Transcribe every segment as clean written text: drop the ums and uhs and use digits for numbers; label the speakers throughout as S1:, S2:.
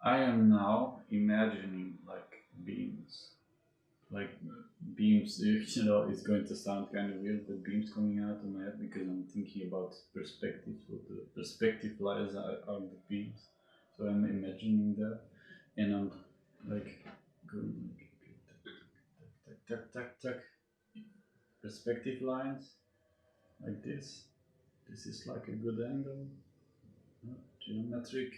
S1: I am now imagining like beams. You know, it's going to sound kind of weird, but beams coming out of my head because I'm thinking about perspective. So the perspective lies are the beams. So I'm imagining that, and I'm like going like tuck tuck tuck tuck perspective lines like this. This is like a good angle. Geometric,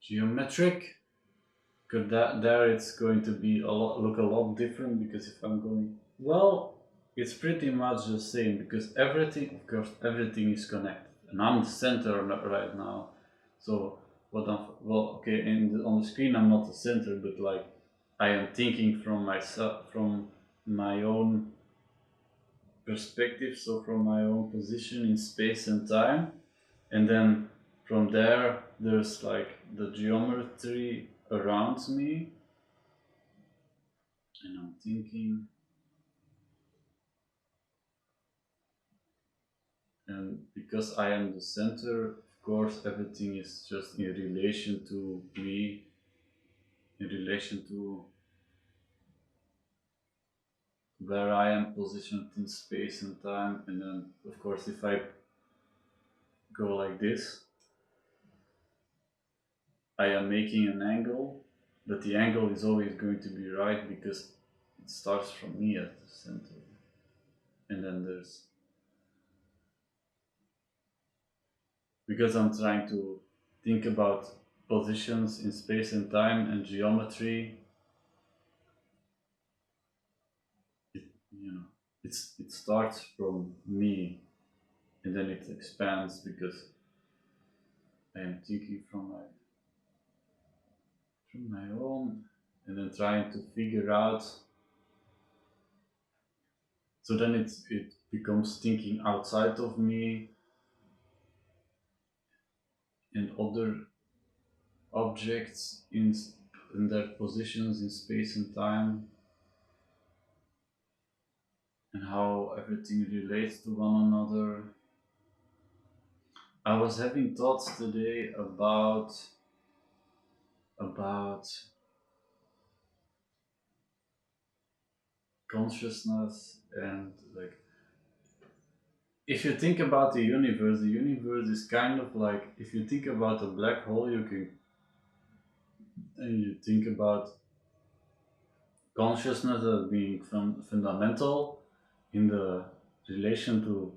S1: geometric. Because that there it's going to be look a lot different because if I'm going well, it's pretty much the same because everything, of course, everything is connected, and I'm the center right now. So what I'm well, okay, on the screen I'm not the center, but like I am thinking from myself, from my own perspective, so from my own position in space and time, and then from there there's like the geometry around me, and I'm thinking, and because I am the center, of course everything is just in relation to me, in relation to where I am positioned in space and time, and then of course if I go like this, I am making an angle, but the angle is always going to be right because it starts from me at the center, and then there's, because I'm trying to think about positions in space and time and geometry, you know, it starts from me and then it expands because I am thinking from my own, and then trying to figure out. So then it becomes thinking outside of me and other objects in their positions in space and time, and how everything relates to one another. I was having thoughts today about consciousness, and like if you think about the universe is kind of like, if you think about a black hole, you can, and you think about consciousness as being fundamental in the relation to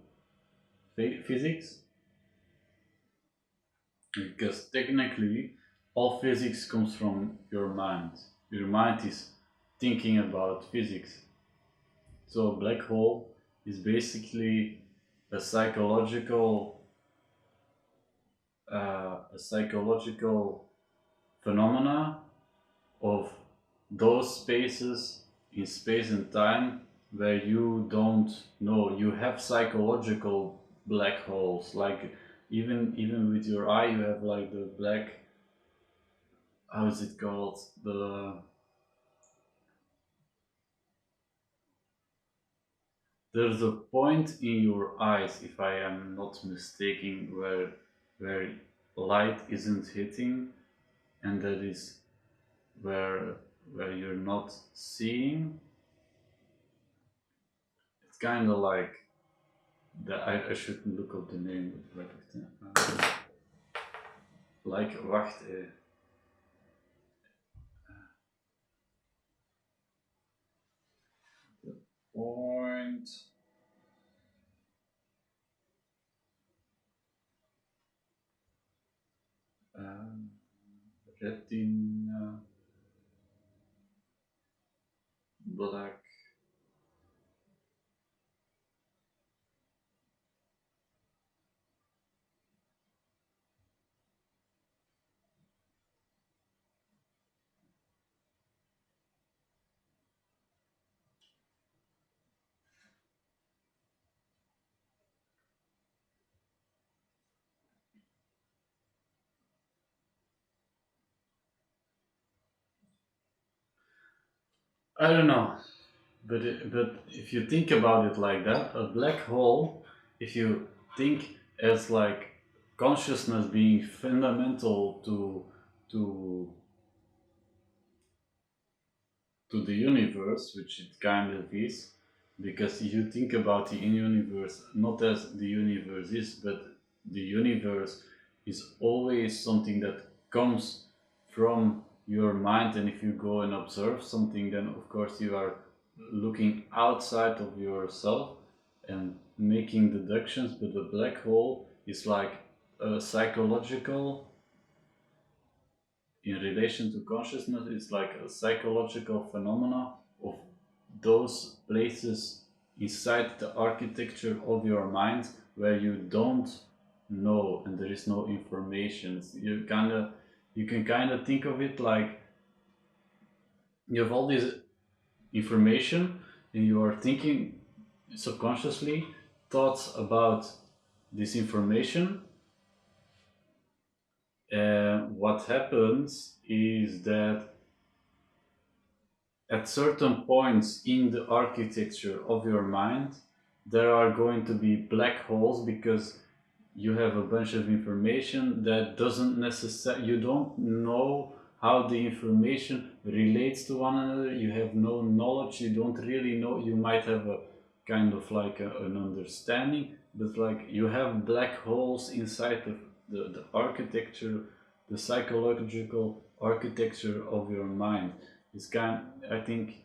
S1: physics, because technically all physics comes from your mind. Your mind is thinking about physics. So a black hole is basically a psychological phenomena of those spaces in space and time where you don't know you have psychological black holes, like even with your eye you have like the black, how is it called, there's a point in your eyes, if I am not mistaken, where light isn't hitting, and that is where where you're not seeing. It's kind of like that. I shouldn't look up the name, but like wacht, point, um, retina, black. I don't know, but if you think about it like that, a black hole, if you think as like consciousness being fundamental to to to the universe, which it kind of is, because you think about the universe not as the universe is, but the universe is always something that comes from your mind. And if you go and observe something, then of course you are looking outside of yourself and making deductions. But the black hole is like a psychological, in relation to consciousness, it's like a psychological phenomena of those places inside the architecture of your mind where you don't know and there is no information. You can kind of think of it like you have all this information and you are thinking subconsciously thoughts about this information. What happens is that at certain points in the architecture of your mind, there are going to be black holes because you have a bunch of information that doesn't necessarily, you don't know how the information relates to one another. You have no knowledge, you don't really know. You might have a kind of like an understanding, but like you have black holes inside of the architecture, the psychological architecture of your mind. It's kind, I think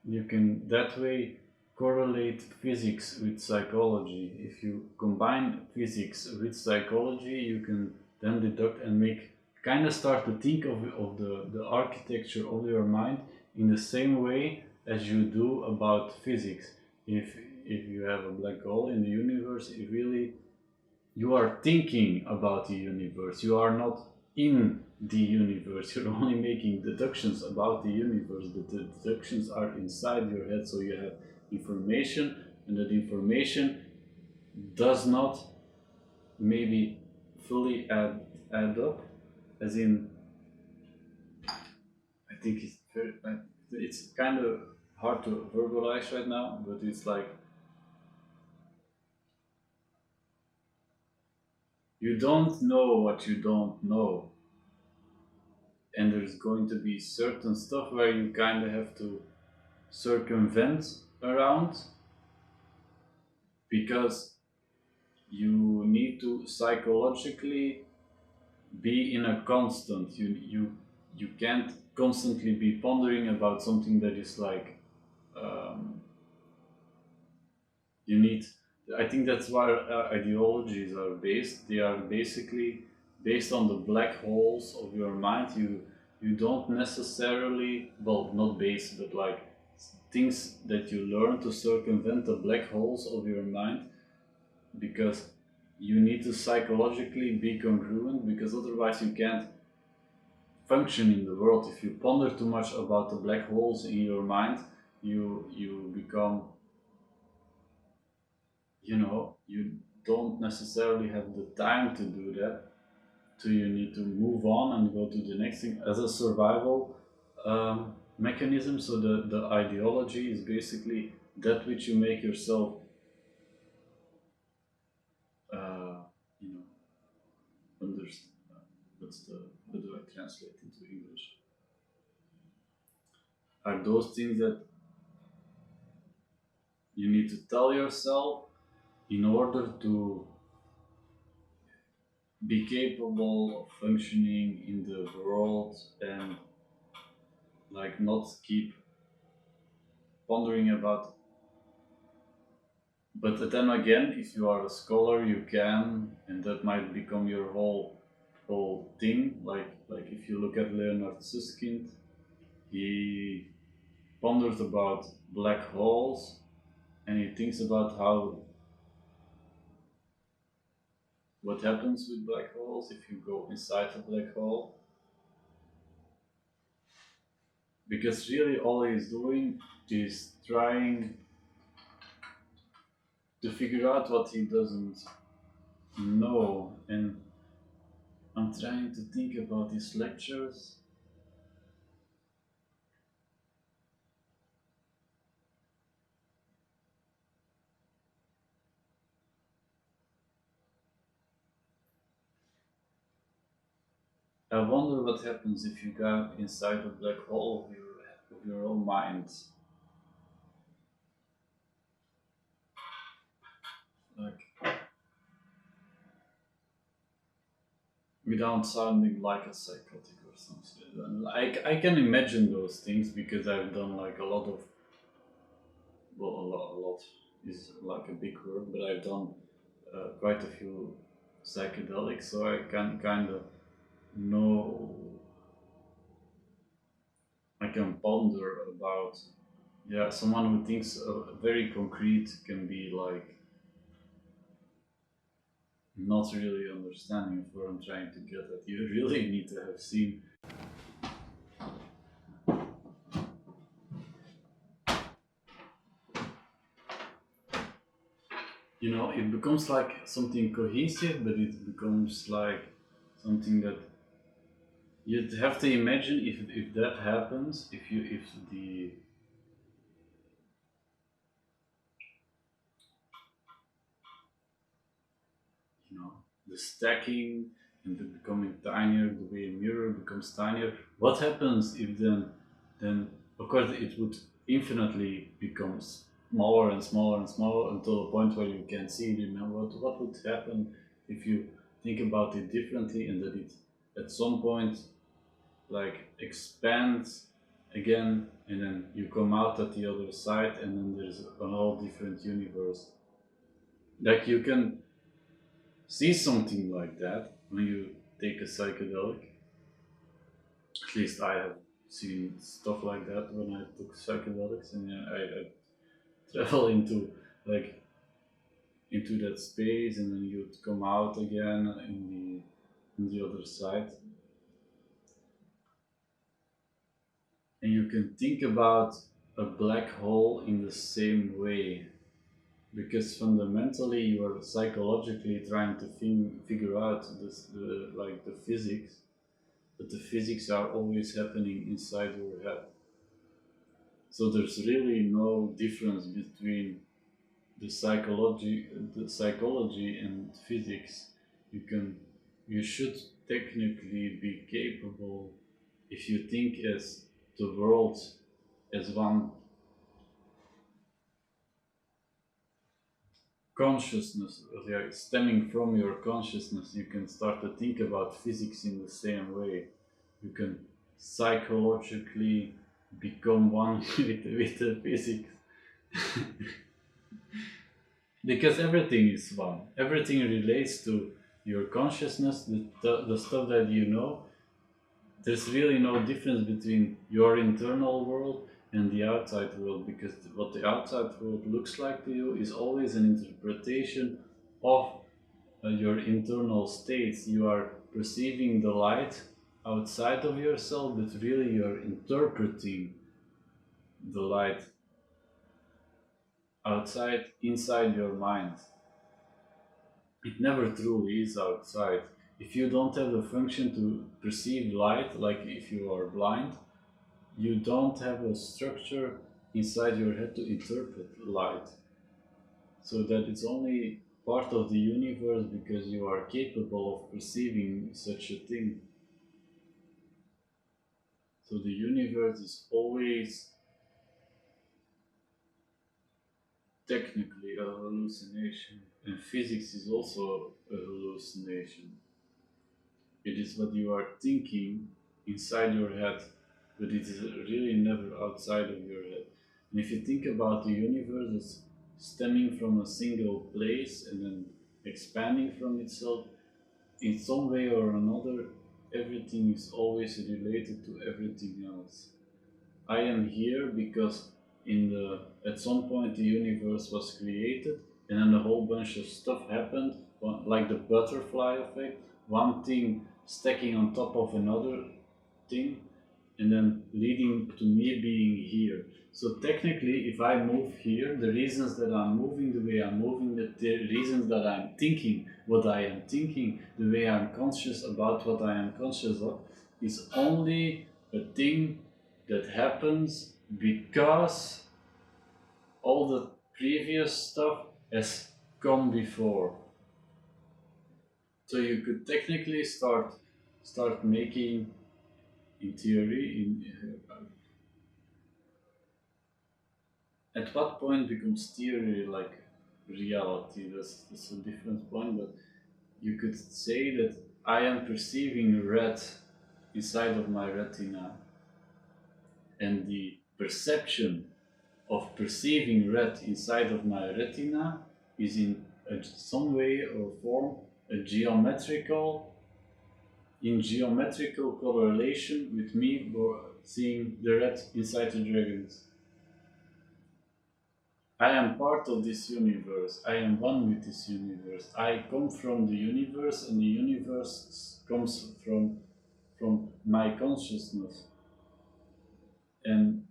S1: you can that way correlate physics with psychology. If you combine physics with psychology, you can then deduct and make kind of start to think of the architecture of your mind in the same way as you do about physics. If you have a black hole in the universe, it really, you are thinking about the universe. You are not in the universe. You're only making deductions about the universe, but the deductions are inside your head. So you have information, and that information does not maybe fully add up. As in, I think it's kind of hard to verbalize right now, but it's like you don't know what you don't know, and there's going to be certain stuff where you kind of have to circumvent around because you need to psychologically be in a constant. You can't constantly be pondering about something that is like um, you need. I think that's why ideologies are based. They are basically based on the black holes of your mind. You don't necessarily, well, not based, but like things that you learn to circumvent the black holes of your mind, because you need to psychologically be congruent, because otherwise you can't function in the world. If you ponder too much about the black holes in your mind, you become, you don't necessarily have the time to do that. So you need to move on and go to the next thing as a survival mechanism. So the ideology is basically that which you make yourself, uh, you know, understand. What's the How do I translate into English? Are those things that you need to tell yourself in order to be capable of functioning in the world and like not keep pondering about. But then again, if you are a scholar, you can, and that might become your whole thing. Like if you look at Leonard Susskind, he ponders about black holes, and he thinks about how what happens with black holes if you go inside a black hole. Because really, all he's doing is trying to figure out what he doesn't know. And I'm trying to think about his lectures. I wonder what happens if you go inside a black hole of your own mind. Like, without sounding like a psychotic or something. Like, I can imagine those things because I've done like a lot of, well, a lot is like a big word, but I've done quite a few psychedelics, so I can kind of know, I can ponder about, yeah, someone who thinks very concrete can be like not really understanding of what I'm trying to get at. You really need to have seen, it becomes like something cohesive, but it becomes like something that you'd have to imagine if that happens, if the you know the stacking and the becoming tinier, the way a mirror becomes tinier. What happens if then of course it would infinitely become smaller and smaller and smaller until the point where you can see it. What would happen if you think about it differently and that it at some point like expands again and then you come out at the other side and then there's a whole different universe. Like you can see something like that when you take a psychedelic. At least I have seen stuff like that when I took psychedelics, and I travel into like into that space, and then you'd come out again in the other side, and you can think about a black hole in the same way because fundamentally you are psychologically trying to figure out like the physics, but the physics are always happening inside your head. So there's really no difference between the psychology and physics. You can, you should technically be capable if you think as the world as one consciousness, like stemming from your consciousness. You can start to think about physics in the same way. You can psychologically become one with the physics because everything is one. Everything relates to your consciousness, the stuff that you know. There's really no difference between your internal world and the outside world because what the outside world looks like to you is always an interpretation of your internal states. You are perceiving the light outside of yourself, but really you're interpreting the light outside inside your mind. It never truly is outside. If you don't have the function to perceive light, like if you are blind, you don't have a structure inside your head to interpret light. So that it's only part of the universe because you are capable of perceiving such a thing. So the universe is always technically a hallucination, and physics is also a hallucination. It is what you are thinking inside your head, but it is really never outside of your head. And if you think about the universe as stemming from a single place and then expanding from itself, in some way or another, everything is always related to everything else. I am here because at some point the universe was created and then a whole bunch of stuff happened, like the butterfly effect, one thing stacking on top of another thing, and then leading to me being here. So technically, if I move here, the reasons that I'm moving the way I'm moving, the reasons that I'm thinking what I am thinking, the way I'm conscious about what I am conscious of, is only a thing that happens because all the previous stuff has come before. So you could technically start. start making, in theory, at what point becomes theory like reality? That's a different point, but you could say that I am perceiving red inside of my retina, and the perception of perceiving red inside of my retina is in some way or form a geometrical correlation with me seeing the red inside the dragons. I am part of this universe. I am one with this universe. I come from the universe, and the universe comes from my consciousness. And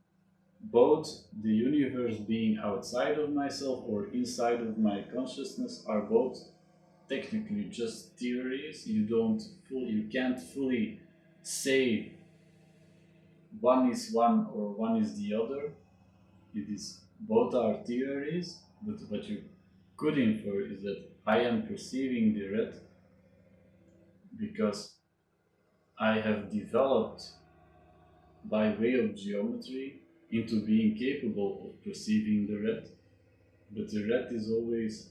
S1: both the universe being outside of myself or inside of my consciousness are both technically just theories. You can't fully say one is one or one is the other. It is both are theories, but what you could infer is that I am perceiving the red because I have developed by way of geometry into being capable of perceiving the red. But the red is always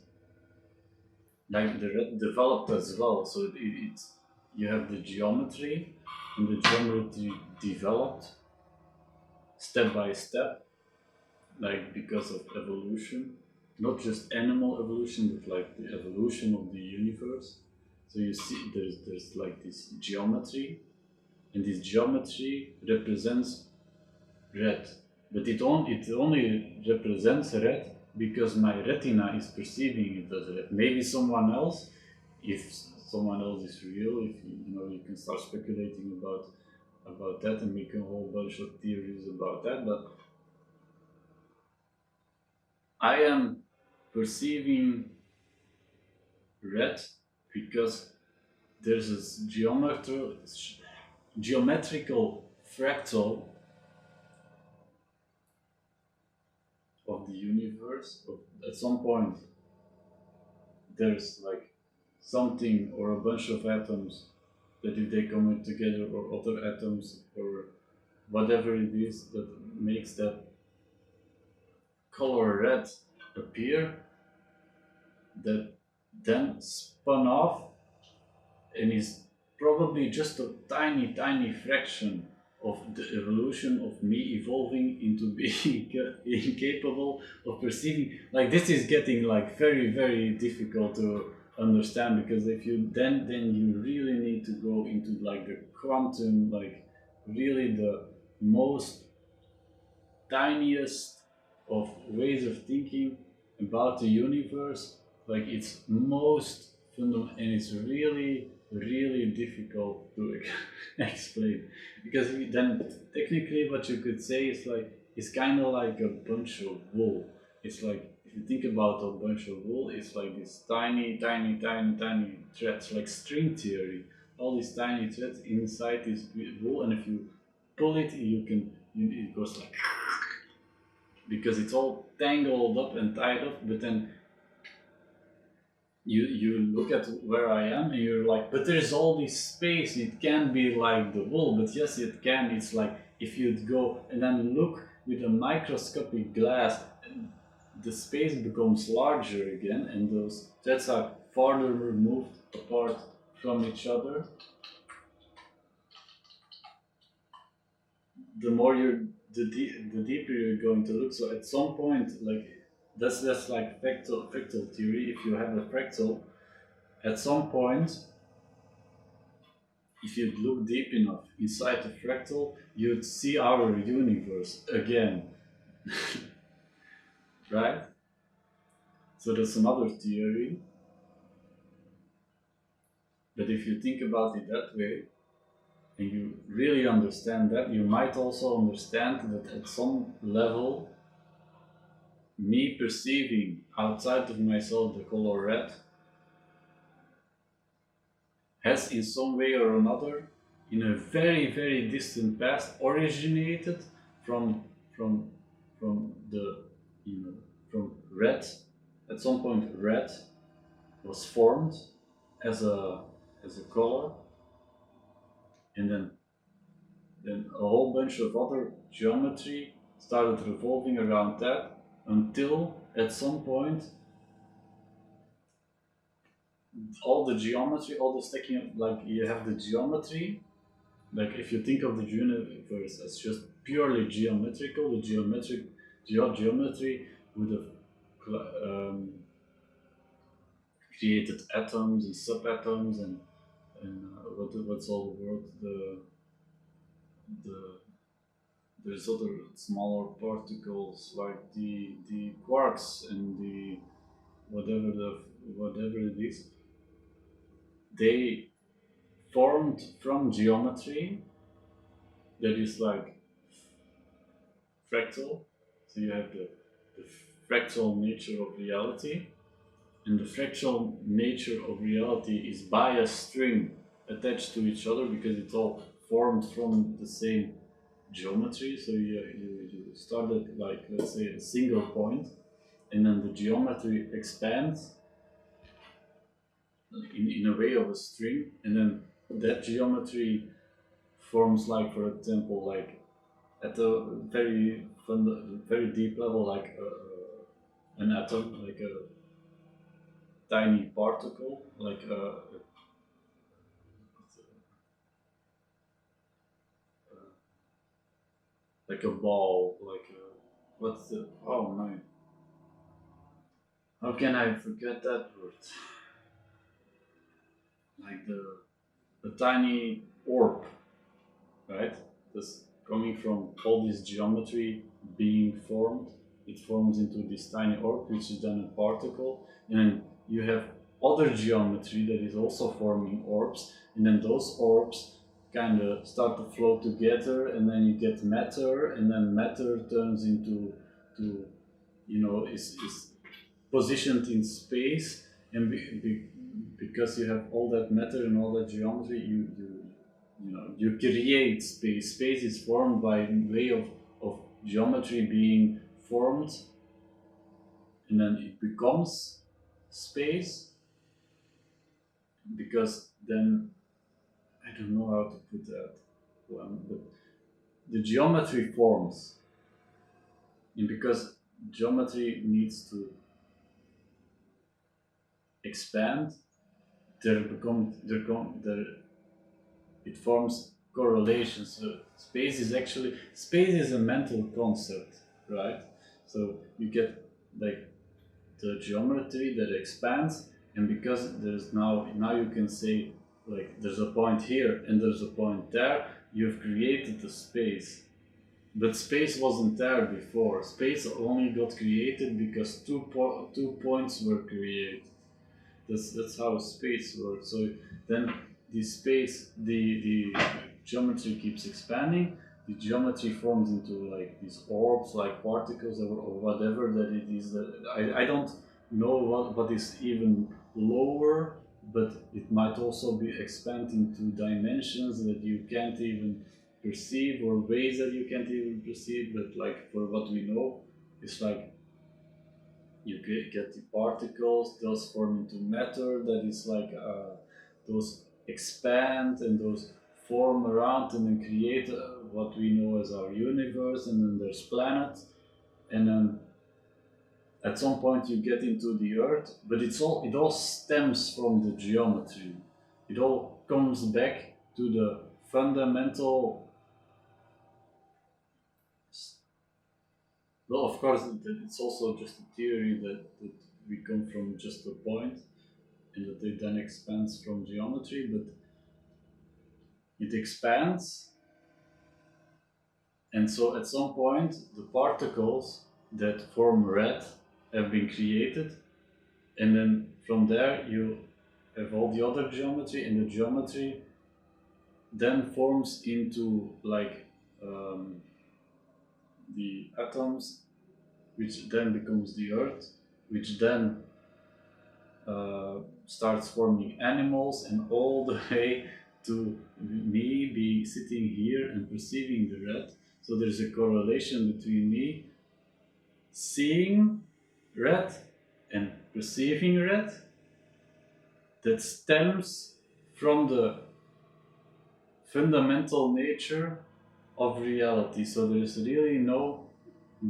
S1: like the red developed as well. So it's you have the geometry, and the geometry developed step by step, like because of evolution, not just animal evolution, but like the evolution of the universe. So you see, there's like this geometry, and this geometry represents red, but it only represents red because my retina is perceiving it as red. Maybe someone else, if someone else is real, if you can start speculating about that and make a whole bunch of theories about that. But I am perceiving red because there's this geometrical fractal of the universe. At some point, there's like something or a bunch of atoms that if they come together, or other atoms or whatever it is that makes that color red appear, that then spun off and is probably just a tiny fraction of the evolution of me evolving into being incapable of perceiving. Like, this is getting like very difficult to understand, because if you then you really need to go into like the quantum, like really the most tiniest of ways of thinking about the universe, like its most fundamental, and it's really difficult to explain, because then technically what you could say is like it's kind of like a bunch of wool. It's like, if you think about a bunch of wool, it's like this tiny threads, like string theory. All these tiny threads inside this wool, and if you pull it, it goes like, because it's all tangled up and tied up. But then you look at where I am, and you're like, but there's all this space. It can be like the wool, but yes, it can. It's like if you'd go and then look with a microscopic glass, the space becomes larger again, and those threads are farther removed apart from each other. The more the deeper you're going to look. So at some point, like that's like fractal theory. If you have a fractal, at some point, if you look deep enough inside the fractal, you'd see our universe again, right? So that's another theory. But if you think about it that way, and you really understand that, you might also understand that at some level, me perceiving outside of myself the color red has in some way or another, in a very distant past, originated from from from the from red. At some point, red was formed as a color, and then a whole bunch of other geometry started revolving around that until at some point all the geometry, all the stacking, like you have the geometry, like if you think of the universe as just purely geometrical, the geometry would have created atoms and subatoms and what's all the word the there's other smaller particles like the quarks and the whatever the whatever it is. They formed from geometry that is like fractal. So you have the fractal nature of reality, and the fractal nature of reality is by a string attached to each other because it's all formed from the same geometry. So you started like, let's say, a single point, and then the geometry expands in a way of a string, and then that geometry forms, like, for example, like at a very deep level, like an atom, like a tiny particle, like a ball, like what's the, oh my, how can I forget that word? Like the tiny orb, right? This coming from all this geometry being formed, it forms into this tiny orb, which is then a particle, and then you have other geometry that is also forming orbs, and then those orbs kind of start to flow together, and then you get matter, and then matter turns into to is positioned in space, and because you have all that matter and all that geometry, you create space. Space is formed by way of geometry being formed, and then it becomes space, because then I don't know how to put that one, but the geometry forms, and because geometry needs to expand, there it forms correlations. So space is a mental concept, right? So you get like the geometry that expands, and because there's now you can say, like, there's a point here and there's a point there. You've created the space, but space wasn't there before. Space only got created because two points were created. That's how space works. So then the geometry keeps expanding. The geometry forms into like these orbs, like particles, or whatever that it is. That I don't know what is even lower, but it might also be expand into dimensions that you can't even perceive, or ways that you can't even perceive. But like, for what we know, it's like you get the particles, those form into matter, that is like those expand and those form around and then create what we know as our universe, and then there's planets, and then at some point you get into the earth, but it all stems from the geometry. It all comes back to the fundamental. Well, of course, it's also just a theory that we come from just a point, and that it then expands from geometry, but it expands, and so at some point the particles that form red have been created, and then from there you have all the other geometry, and the geometry then forms into like the atoms, which then becomes the earth, which then starts forming animals, and all the way to me be sitting here and perceiving the red. So there's a correlation between me seeing red and perceiving red that stems from the fundamental nature of reality. So there's really no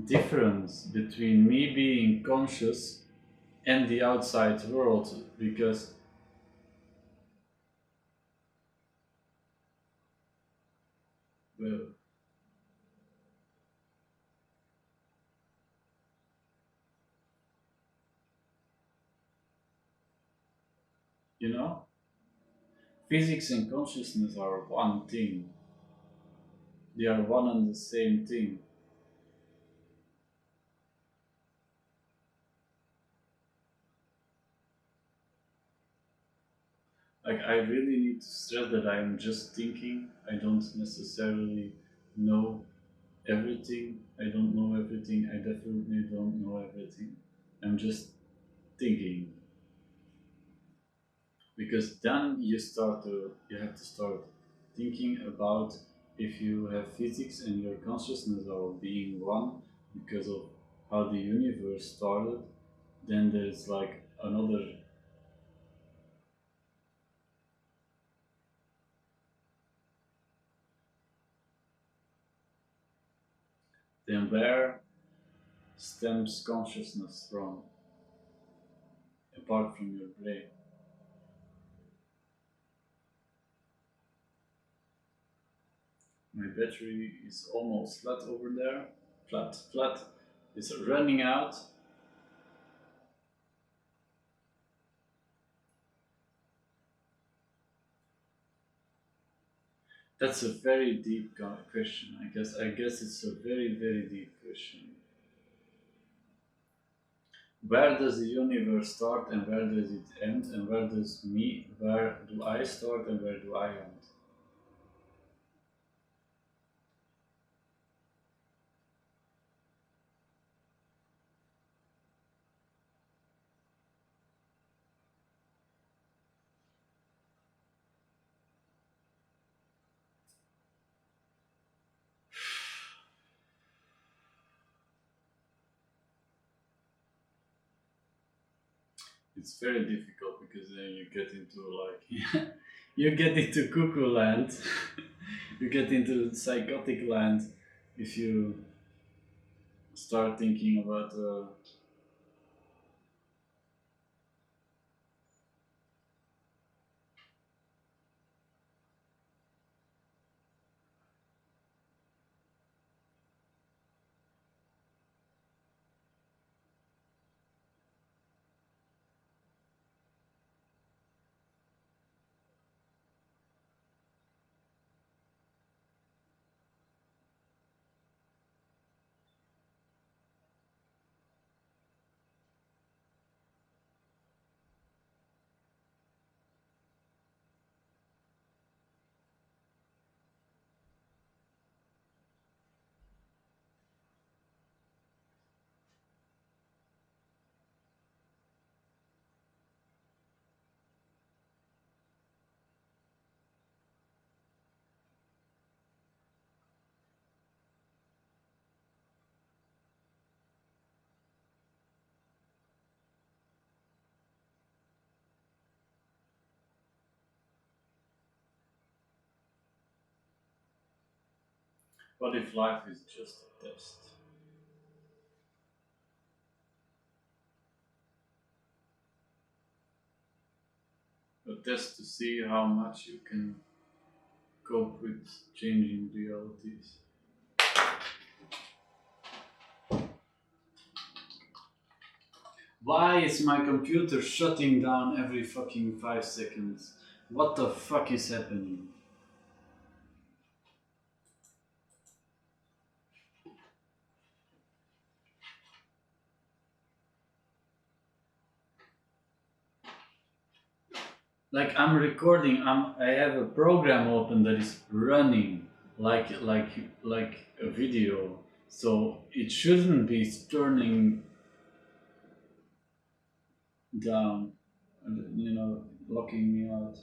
S1: difference between me being conscious and the outside world, because, well, you know, physics and consciousness are one thing. They are one and the same thing. Like, I really need to stress that I am just thinking. I don't necessarily know everything. I don't know everything. I definitely don't know everything. I'm just thinking, because then you have to start thinking about, if you have physics and your consciousness are being one because of how the universe started, then there's like another. Then where stems consciousness from, apart from your brain? My battery is almost flat over there. Flat. It's running out. That's a very deep question. I guess it's a very deep question. Where does the universe start and where does it end, and where do I start and where do I end? It's very difficult because then you get into like you get into cuckoo land. You get into psychotic land if you start thinking about what if life is just a test? A test to see how much you can cope with changing realities. Why is my computer shutting down every fucking 5 seconds? What the fuck is happening? Like, I'm recording, I have a program open that is running like a video. So it shouldn't be turning down and, locking me out.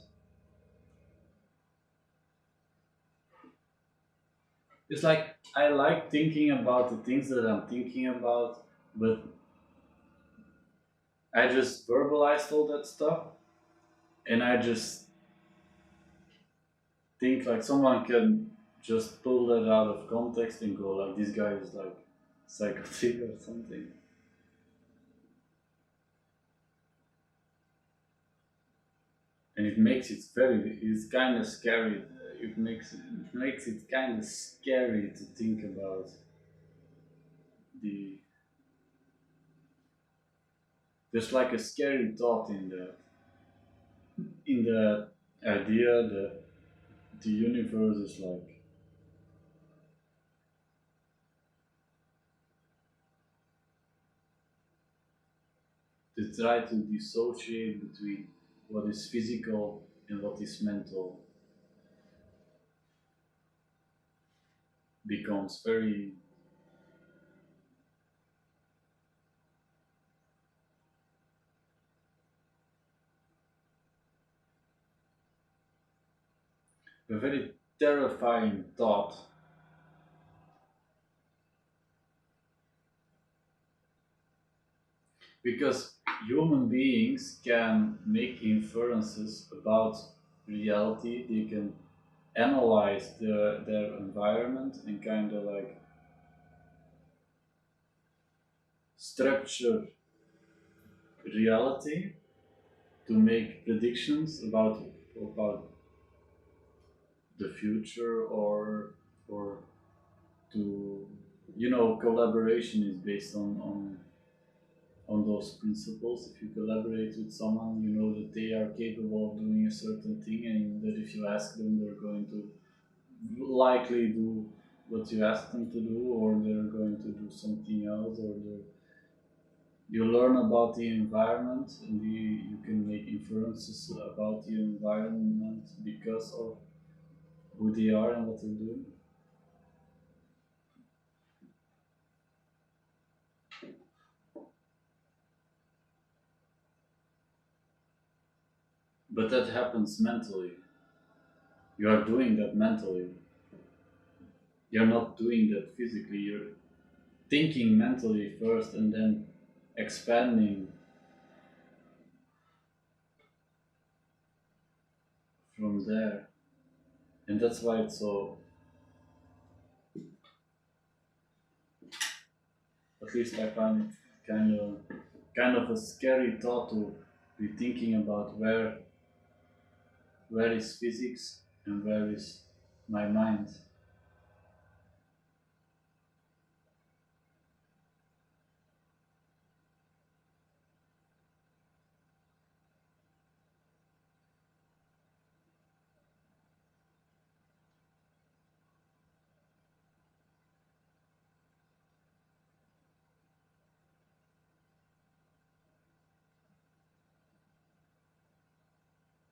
S1: It's like I like thinking about the things that I'm thinking about, but I just verbalized all that stuff and I just think like someone can just pull that out of context and go like this guy is like psychotic or something. And it makes it very, it's kind of scary. It makes it kind of scary to think about the, there's like a scary thought in the idea that the universe is like, to try to dissociate between what is physical and what is mental becomes very, a very terrifying thought, because human beings can make inferences about reality. They can analyze their environment and kind of like structure reality to make predictions about the future, or to, collaboration is based on those principles. If you collaborate with someone, you know that they are capable of doing a certain thing, and that if you ask them, they're going to likely do what you ask them to do, or they're going to do something else, or you learn about the environment, and you can make inferences about the environment because of who they are and what they're doing. But that happens mentally. You are doing that mentally. You're not doing that physically. You're thinking mentally first and then expanding from there. And that's why it's so, at least I find it kind of a scary thought to be thinking about where is physics and where is my mind.